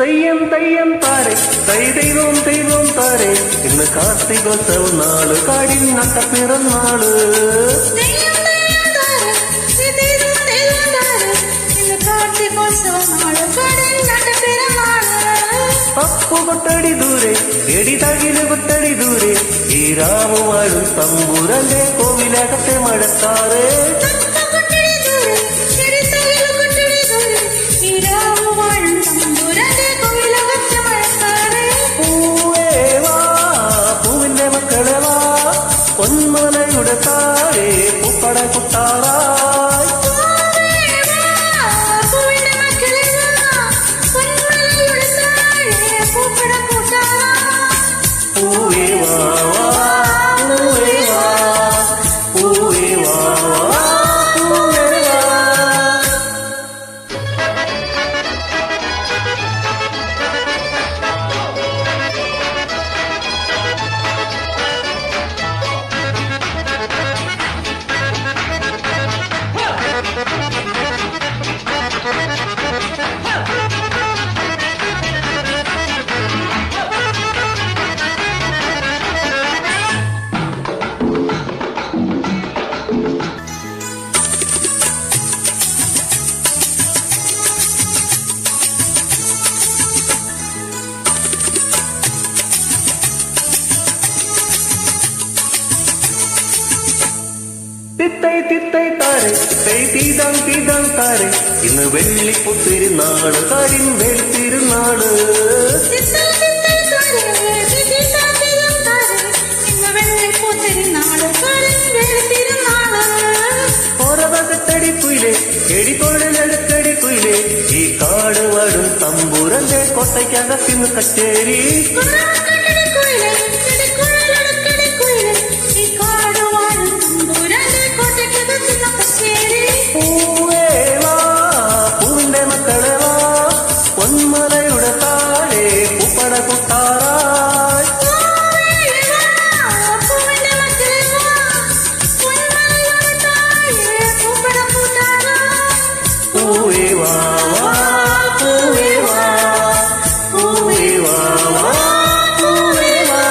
തെയ്യം താരെ ദൈവം താരെ ഇന്ന് കാർത്തികോത്സവ നാള് കാടിൻ നട്ട പിറന്നാള് തപ്പു കൊട്ടടി ദൂരെ എടി തകില് കൊട്ടടി ദൂരെ ഈ രാമുവാഴും തമ്പുരന്റെ കോവിലകത്തെ മഴക്കാറ് പൊന്മലയുടെ താഴെ പൂപ്പട കുട്ടാറായി പൂവേ വാ പൂവേ വാ പൂവേ വാ പൂവേ വാ. തിത്തൈ താരെ തീതാം താരെ ഇന്ന് വെള്ളിപ്പുത്തിരുന്നാള് കാരിൻ വെളുത്തിരുന്നാള് ഓരവകത്തടി കുയിലെ എടിക്കൊഴലടുക്കടി കുയിലെ ഈ കാട് വാടും തമ്പൂരന്റെ കോട്ടയ്ക്കകത്തിന്ന് കച്ചേരി പൊന്മലയുടെ താഴെ പൂപ്പട കുട്ടാറായി പൂവേ വാ പൂവേ വാ പൂവേ വാ പൂവേ വാ.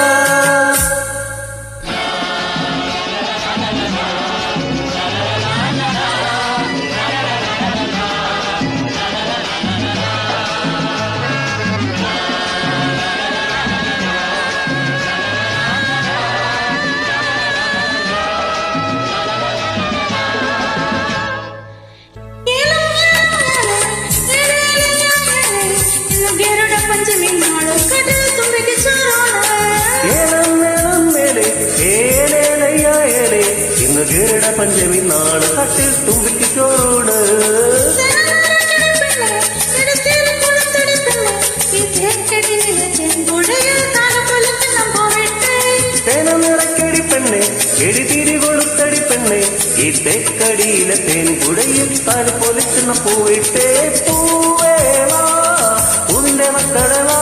ഇന്ന് ഗരുഡ പഞ്ചമി നാള് കട്ടിൽ തുമ്പിക്ക് ചോറ് തേനനിറക്കടി പെണ്ണെ എടിതിരി കൊളുത്തടി പെണ്ണെ ഈ തേക്കടിയിലെ തേൻ കുടയിൽ താല് പൊലിക്കുന്ന പൂവിട്ടേ പൂവേ വാ പൂവിന്റെ മക്കളെ വാ